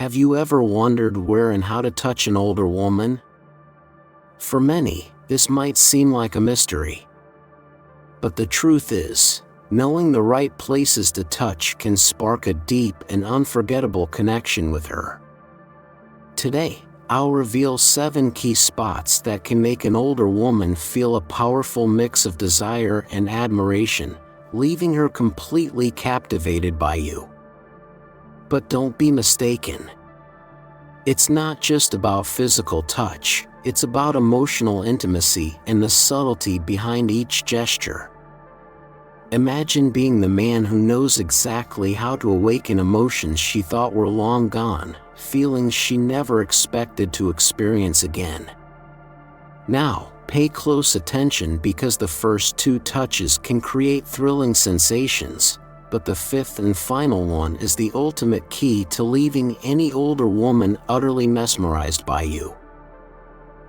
Have you ever wondered where and how to touch an older woman? For many, this might seem like a mystery. But the truth is, knowing the right places to touch can spark a deep and unforgettable connection with her. Today, I'll reveal 7 key spots that can make an older woman feel a powerful mix of desire and admiration, leaving her completely captivated by you. But don't be mistaken. It's not just about physical touch, it's about emotional intimacy and the subtlety behind each gesture. Imagine being the man who knows exactly how to awaken emotions she thought were long gone, feelings she never expected to experience again. Now, pay close attention because the first 2 touches can create thrilling sensations, but the 5th and final one is the ultimate key to leaving any older woman utterly mesmerized by you.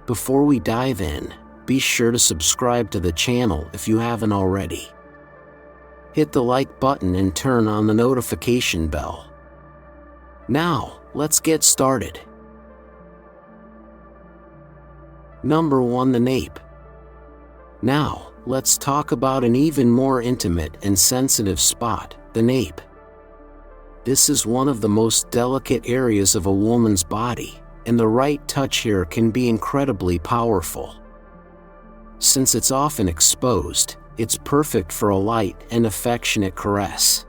Before we dive in, be sure to subscribe to the channel if you haven't already. Hit the like button and turn on the notification bell. Now, let's get started. Number 1. The nape. Now, let's talk about an even more intimate and sensitive spot, the nape. This is one of the most delicate areas of a woman's body, and the right touch here can be incredibly powerful. Since it's often exposed, it's perfect for a light and affectionate caress.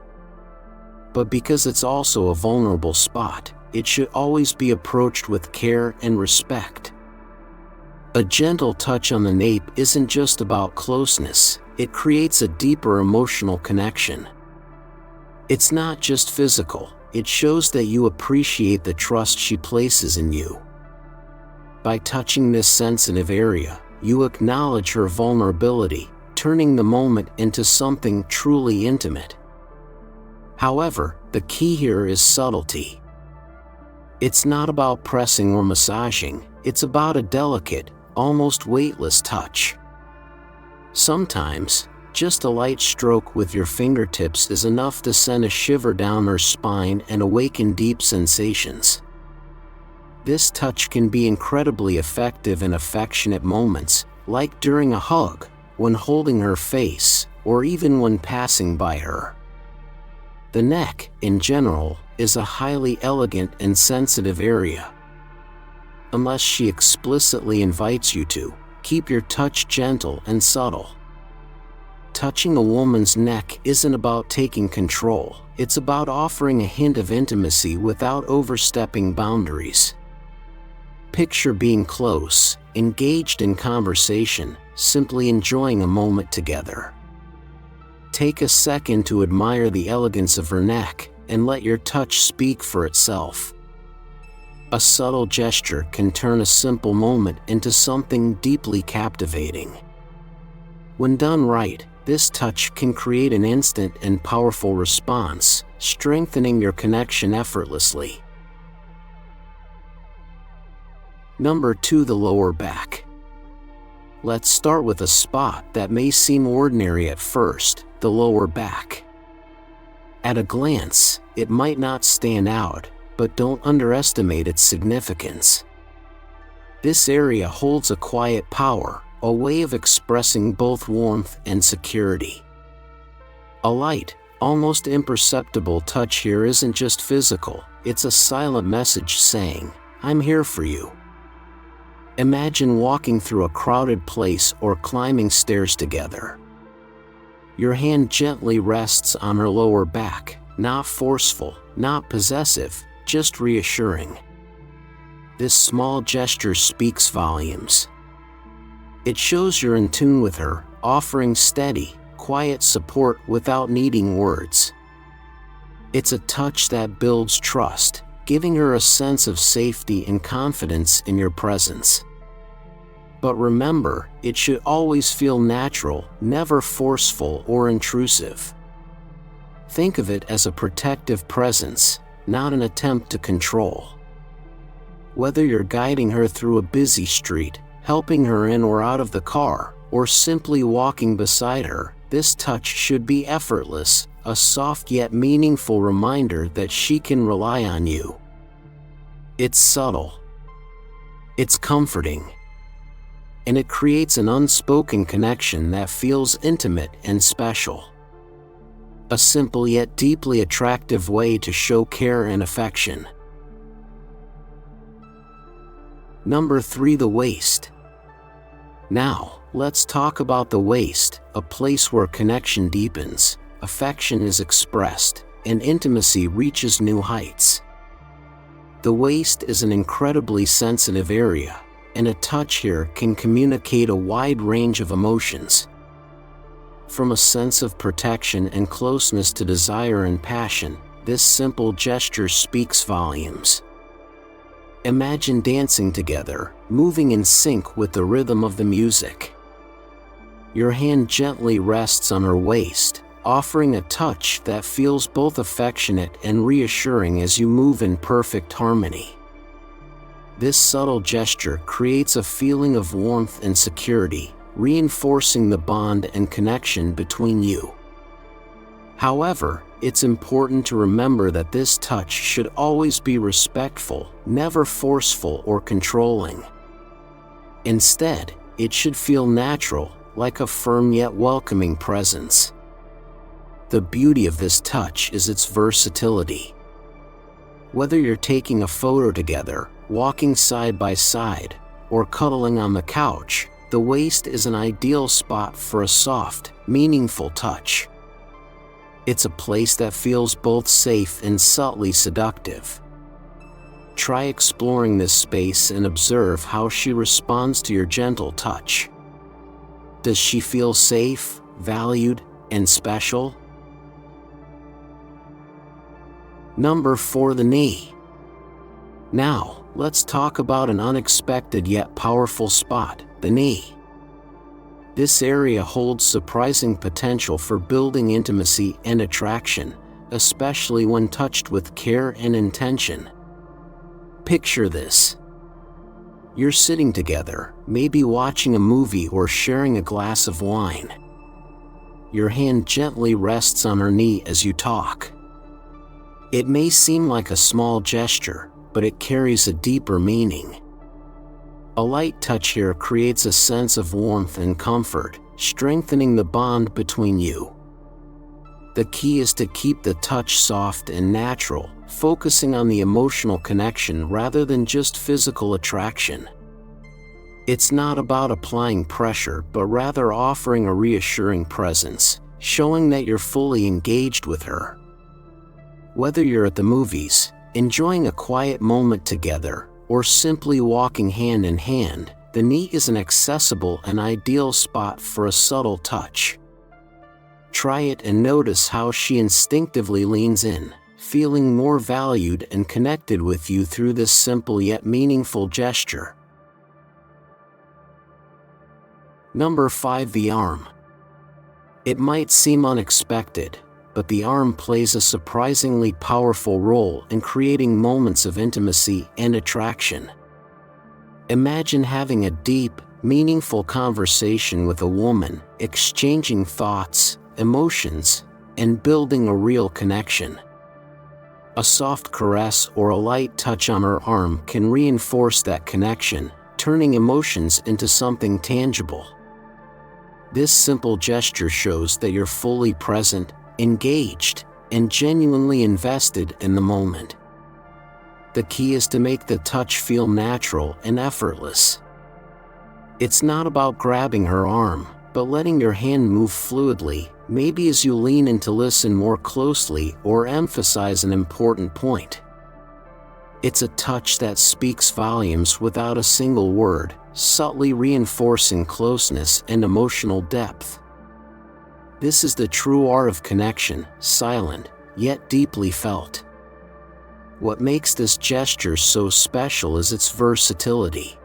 But because it's also a vulnerable spot, it should always be approached with care and respect. A gentle touch on the nape isn't just about closeness, it creates a deeper emotional connection. It's not just physical, it shows that you appreciate the trust she places in you. By touching this sensitive area, you acknowledge her vulnerability, turning the moment into something truly intimate. However, the key here is subtlety. It's not about pressing or massaging, it's about a delicate, almost weightless touch. Sometimes, just a light stroke with your fingertips is enough to send a shiver down her spine and awaken deep sensations. This touch can be incredibly effective in affectionate moments, like during a hug, when holding her face, or even when passing by her. The neck, in general, is a highly elegant and sensitive area. Unless she explicitly invites you to, keep your touch gentle and subtle. Touching a woman's neck isn't about taking control, it's about offering a hint of intimacy without overstepping boundaries. Picture being close, engaged in conversation, simply enjoying a moment together. Take a second to admire the elegance of her neck, and let your touch speak for itself. A subtle gesture can turn a simple moment into something deeply captivating. When done right, this touch can create an instant and powerful response, strengthening your connection effortlessly. Number 2. The lower back. Let's start with a spot that may seem ordinary at first, the lower back. At a glance, it might not stand out, but don't underestimate its significance. This area holds a quiet power, a way of expressing both warmth and security. A light, almost imperceptible touch here isn't just physical, it's a silent message saying, "I'm here for you." Imagine walking through a crowded place or climbing stairs together. Your hand gently rests on her lower back, not forceful, not possessive, just reassuring. This small gesture speaks volumes. It shows you're in tune with her, offering steady, quiet support without needing words. It's a touch that builds trust, giving her a sense of safety and confidence in your presence. But remember, it should always feel natural, never forceful or intrusive. Think of it as a protective presence, not an attempt to control. Whether you're guiding her through a busy street, helping her in or out of the car, or simply walking beside her, this touch should be effortless, a soft yet meaningful reminder that she can rely on you. It's subtle. It's comforting. And it creates an unspoken connection that feels intimate and special. A simple yet deeply attractive way to show care and affection. Number 3. The waist. Now, let's talk about the waist, a place where connection deepens, affection is expressed, and intimacy reaches new heights. The waist is an incredibly sensitive area, and a touch here can communicate a wide range of emotions. From a sense of protection and closeness to desire and passion, this simple gesture speaks volumes. Imagine dancing together, moving in sync with the rhythm of the music. Your hand gently rests on her waist, offering a touch that feels both affectionate and reassuring as you move in perfect harmony. This subtle gesture creates a feeling of warmth and security, reinforcing the bond and connection between you. However, it's important to remember that this touch should always be respectful, never forceful or controlling. Instead, it should feel natural, like a firm yet welcoming presence. The beauty of this touch is its versatility. Whether you're taking a photo together, walking side by side, or cuddling on the couch, the waist is an ideal spot for a soft, meaningful touch. It's a place that feels both safe and subtly seductive. Try exploring this space and observe how she responds to your gentle touch. Does she feel safe, valued, and special? Number 4. The knee. Now, let's talk about an unexpected yet powerful spot, the knee. This area holds surprising potential for building intimacy and attraction, especially when touched with care and intention. Picture this. You're sitting together, maybe watching a movie or sharing a glass of wine. Your hand gently rests on her knee as you talk. It may seem like a small gesture, but it carries a deeper meaning. A light touch here creates a sense of warmth and comfort, strengthening the bond between you. The key is to keep the touch soft and natural, focusing on the emotional connection rather than just physical attraction. It's not about applying pressure, but rather offering a reassuring presence, showing that you're fully engaged with her. Whether you're at the movies, enjoying a quiet moment together, or simply walking hand in hand, the knee is an accessible and ideal spot for a subtle touch. Try it and notice how she instinctively leans in, feeling more valued and connected with you through this simple yet meaningful gesture. Number 5. The arm. It might seem unexpected, but the arm plays a surprisingly powerful role in creating moments of intimacy and attraction. Imagine having a deep, meaningful conversation with a woman, exchanging thoughts, emotions, and building a real connection. A soft caress or a light touch on her arm can reinforce that connection, turning emotions into something tangible. This simple gesture shows that you're fully present, engaged, and genuinely invested in the moment. The key is to make the touch feel natural and effortless. It's not about grabbing her arm, but letting your hand move fluidly, maybe as you lean in to listen more closely or emphasize an important point. It's a touch that speaks volumes without a single word, subtly reinforcing closeness and emotional depth. This is the true art of connection, silent, yet deeply felt. What makes this gesture so special is its versatility.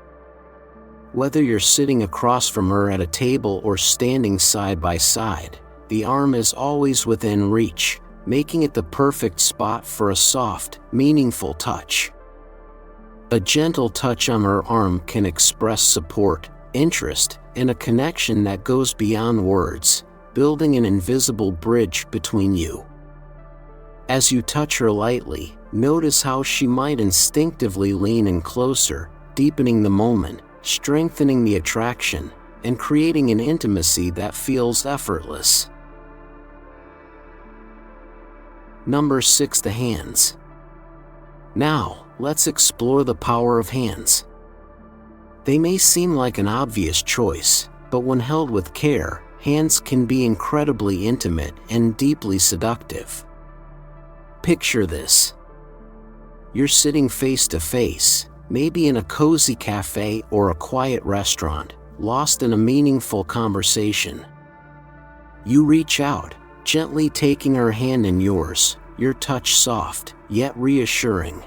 Whether you're sitting across from her at a table or standing side by side, the arm is always within reach, making it the perfect spot for a soft, meaningful touch. A gentle touch on her arm can express support, interest, and a connection that goes beyond words, building an invisible bridge between you. As you touch her lightly, Notice how she might instinctively lean in closer, deepening the moment, strengthening the attraction, and creating an intimacy that feels effortless. Number 6. The hands. Now, let's explore the power of hands. They may seem like an obvious choice, but when held with care, hands can be incredibly intimate and deeply seductive. Picture this. You're sitting face to face, maybe in a cozy cafe or a quiet restaurant, lost in a meaningful conversation. You reach out, gently taking her hand in yours, your touch soft, yet reassuring.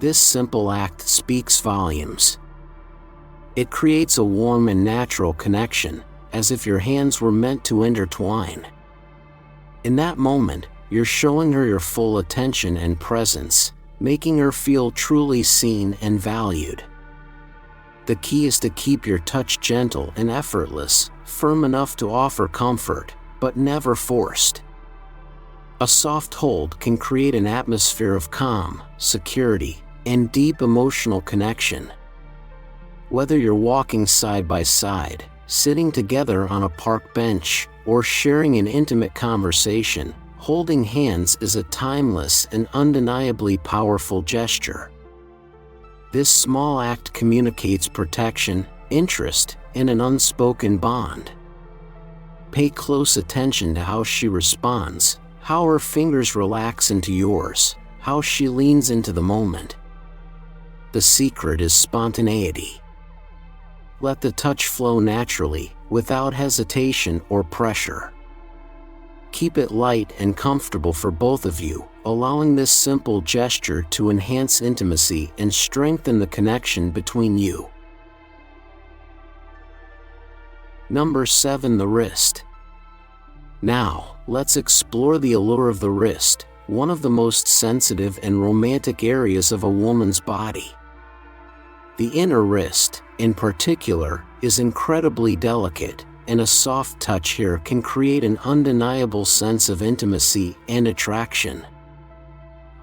This simple act speaks volumes. It creates a warm and natural connection, as if your hands were meant to intertwine. In that moment, you're showing her your full attention and presence, making her feel truly seen and valued. The key is to keep your touch gentle and effortless, firm enough to offer comfort, but never forced. A soft hold can create an atmosphere of calm, security, and deep emotional connection. Whether you're walking side by side, sitting together on a park bench, or sharing an intimate conversation, holding hands is a timeless and undeniably powerful gesture. This small act communicates protection, interest, and an unspoken bond. Pay close attention to how she responds, how her fingers relax into yours, how she leans into the moment. The secret is spontaneity. Let the touch flow naturally, without hesitation or pressure. Keep it light and comfortable for both of you, allowing this simple gesture to enhance intimacy and strengthen the connection between you. Number 7. The wrist. Now, let's explore the allure of the wrist, one of the most sensitive and romantic areas of a woman's body. The inner wrist, in particular, is incredibly delicate, and a soft touch here can create an undeniable sense of intimacy and attraction.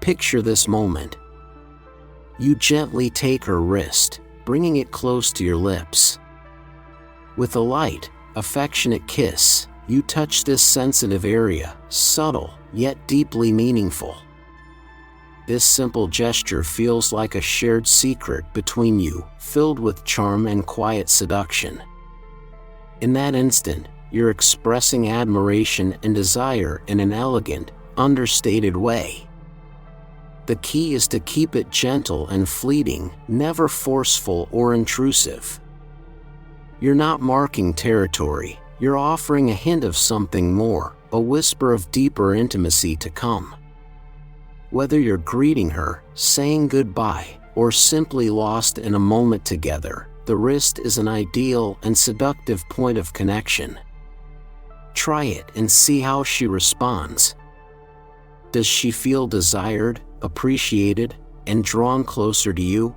Picture this moment. You gently take her wrist, bringing it close to your lips. With a light, affectionate kiss, you touch this sensitive area, subtle, yet deeply meaningful. This simple gesture feels like a shared secret between you, filled with charm and quiet seduction. In that instant, you're expressing admiration and desire in an elegant, understated way. The key is to keep it gentle and fleeting, never forceful or intrusive. You're not marking territory, you're offering a hint of something more, a whisper of deeper intimacy to come. Whether you're greeting her, saying goodbye, or simply lost in a moment together, the wrist is an ideal and seductive point of connection. Try it and see how she responds. Does she feel desired, appreciated, and drawn closer to you?